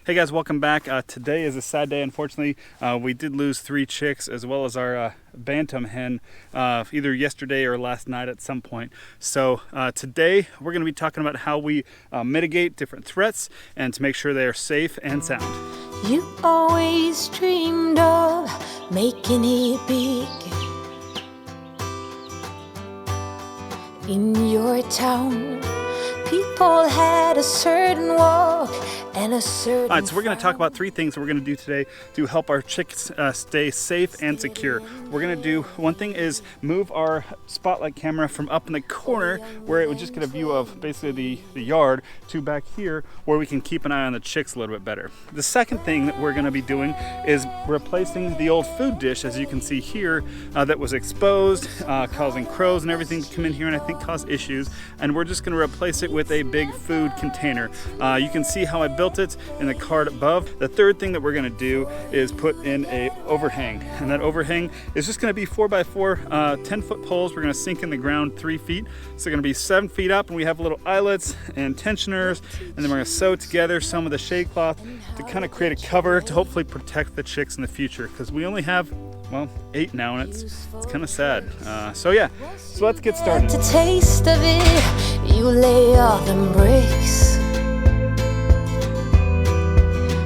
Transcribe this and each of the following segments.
Hey guys, welcome back. Today is a sad day. Unfortunately, we did lose 3 chicks as well as our bantam hen either yesterday or last night at some point. So today we're going to be talking about how we mitigate different threats and to make sure they are safe and sound. You always dreamed of making it big in your town. People had a certain walk and a certain. All right, so we're going to talk about 3 things that we're going to do today to help our chicks stay safe and secure. We're going to do, one thing is move our spotlight camera from up in the corner where it would just get a view of basically the yard to back here where we can keep an eye on the chicks a little bit better. The second thing that we're going to be doing is replacing the old food dish, as you can see here, that was exposed, causing crows and everything to come in here and I think cause issues. And we're just going to replace it with a big food container. You can see how I built it in the card above. The third thing that we're going to do is put in a overhang, and that overhang is just going to be 4x4 10-foot poles. We're going to sink in the ground 3 feet, so they're going to be 7 feet up, and we have little eyelets and tensioners, and then we're going to sew together some of the shade cloth to kind of create a cover to hopefully protect the chicks in the future, because we only have, well, 8 now, and it's kind of sad. So yeah, so let's get started. To taste of it, you lay all them bricks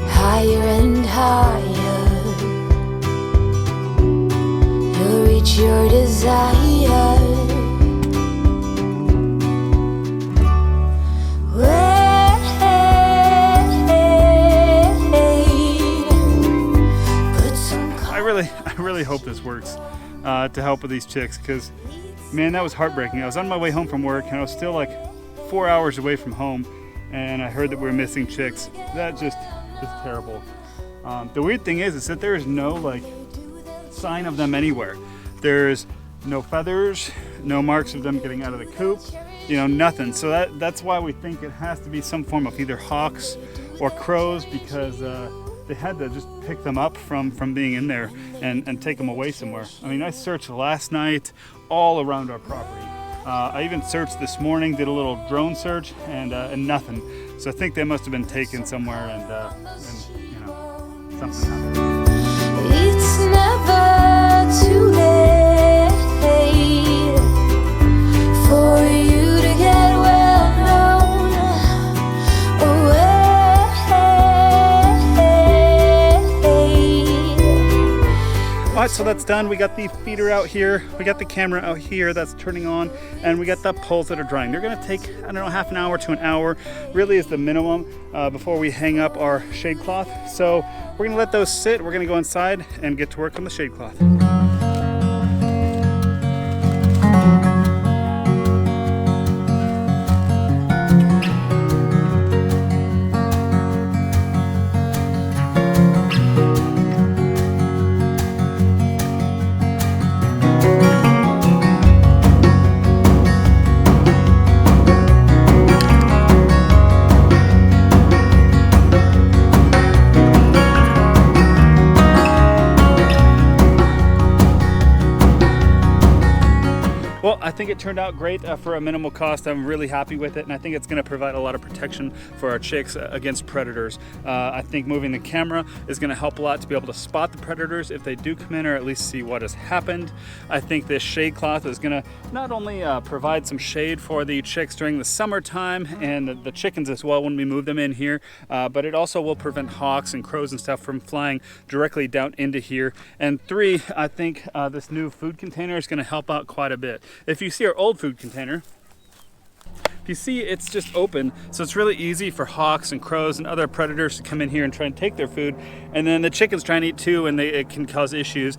higher and higher. You'll reach your desire. I really hope this works to help with these chicks, because man, that was heartbreaking. I was on my way home from work and I was still like 4 hours away from home, and I heard that we were missing chicks. That just is terrible. The weird thing is that there is no like sign of them anywhere. There's no feathers, no marks of them getting out of the coop, nothing. So that's why we think it has to be some form of either hawks or crows, because they had to just pick them up from being in there and take them away somewhere. I mean, I searched last night all around our property. I even searched this morning, did a little drone search, and nothing. So I think they must have been taken somewhere, and something happened. It's never too late for you to get well known. Alright, so that's done. We got the feeder out here, we got the camera out here that's turning on, and we got the poles that are drying. They're going to take, I don't know, half an hour to an hour, really is the minimum before we hang up our shade cloth. So we're going to let those sit. We're going to go inside and get to work on the shade cloth. Well, I think it turned out great for a minimal cost. I'm really happy with it, and I think it's going to provide a lot of protection for our chicks against predators. I think moving the camera is going to help a lot to be able to spot the predators if they do come in, or at least see what has happened. I think this shade cloth is going to not only provide some shade for the chicks during the summertime and the chickens as well when we move them in here, but it also will prevent hawks and crows and stuff from flying directly down into here. And 3, I think this new food container is going to help out quite a bit. If you see our old food container, if you see, it's just open, so it's really easy for hawks and crows and other predators to come in here and try and take their food, and then the chickens try and eat too, and it can cause issues.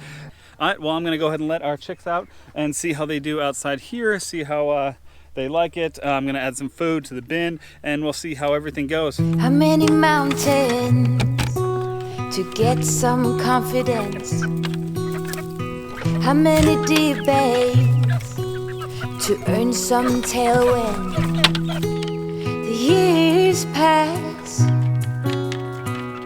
All right, well, I'm going to go ahead and let our chicks out and see how they do outside here, see how they like it. I'm going to add some food to the bin, and we'll see how everything goes. How many mountains to get some confidence? How many debates to earn some tailwind? The years pass,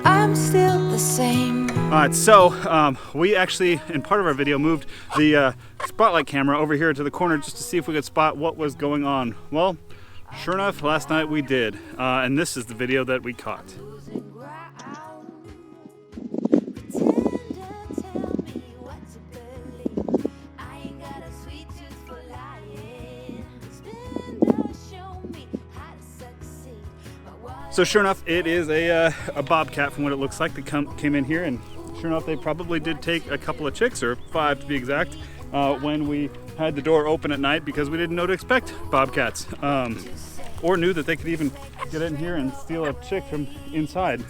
I'm still the same. All right, so we actually, in part of our video, moved the spotlight camera over here to the corner just to see if we could spot what was going on. Well, sure enough, last night we did, and this is the video that we caught. So sure enough, it is a bobcat from what it looks like. They came in here, and sure enough, they probably did take a couple of chicks, or 5 to be exact, when we had the door open at night, because we didn't know to expect bobcats, or knew that they could even get in here and steal a chick from inside.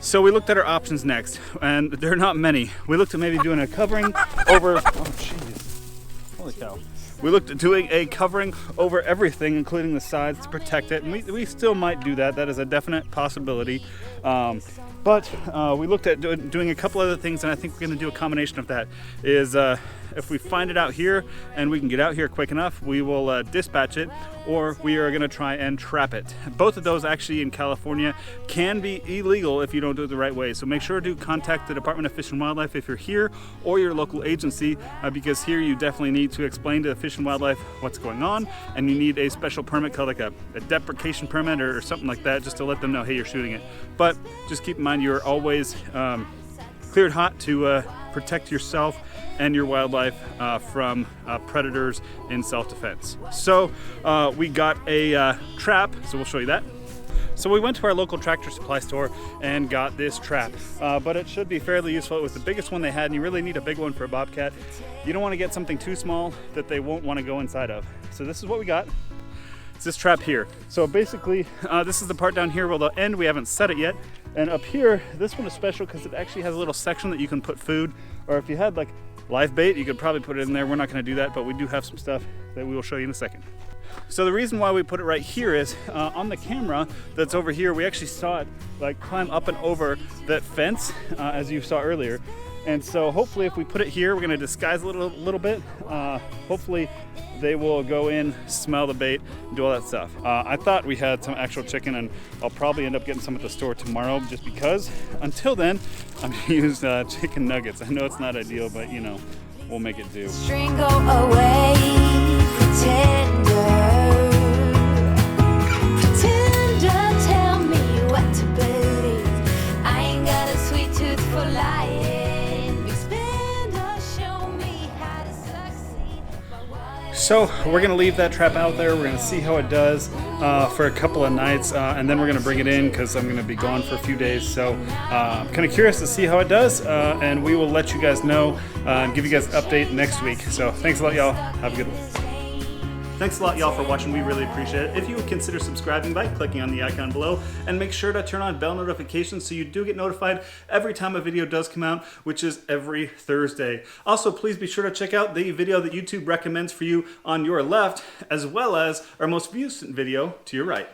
So we looked at our options next, and there are not many. We looked at maybe doing a covering over, oh jeez, holy cow. We looked at doing a covering over everything, including the sides, to protect it, and we still might do that. That is a definite possibility. But we looked at doing a couple other things, and I think we're going to do a combination of that. Is if we find it out here and we can get out here quick enough, we will dispatch it, or we are going to try and trap it. Both of those actually in California can be illegal if you don't do it the right way. So make sure to contact the Department of Fish and Wildlife if you're here, or your local agency, because here you definitely need to explain to the Fish and Wildlife what's going on, and you need a special permit called like a deprecation permit or something like that, just to let them know, hey, you're shooting it. But just keep in mind, you're always cleared hot to protect yourself and your wildlife from predators in self-defense. So we got a trap, so we'll show you that. So we went to our local tractor supply store and got this trap, but it should be fairly useful. It was the biggest one they had, and you really need a big one for a bobcat. You don't want to get something too small that they won't want to go inside of. So this is what we got. It's this trap here. So basically, this is the part down here where they'll end. We haven't set it yet. And up here, this one is special because it actually has a little section that you can put food, or if you had like live bait, you could probably put it in there. We're not going to do that, but we do have some stuff that we will show you in a second. So the reason why we put it right here is on the camera that's over here, we actually saw it like climb up and over that fence, as you saw earlier. And so hopefully if we put it here, we're going to disguise a little bit. Hopefully they will go in, smell the bait, do all that stuff. I thought we had some actual chicken, and I'll probably end up getting some at the store tomorrow, just because. Until then, I'm going to use chicken nuggets. I know it's not ideal, but you know, we'll make it do. String go away, pretender. Pretender, tell me what to believe. I ain't got a sweet tooth for lying. Expender, show me how to succeed. So we're gonna leave that trap out there. We're gonna see how it does for a couple of nights, and then we're gonna bring it in because I'm gonna be gone for a few days. So I'm kind of curious to see how it does, and we will let you guys know and give you guys an update next week. So thanks a lot, y'all. Have a good one. Thanks a lot, y'all, for watching. We really appreciate it. If you would consider subscribing by clicking on the icon below, and make sure to turn on bell notifications so you do get notified every time a video does come out, which is every Thursday. Also, please be sure to check out the video that YouTube recommends for you on your left, as well as our most viewed video to your right.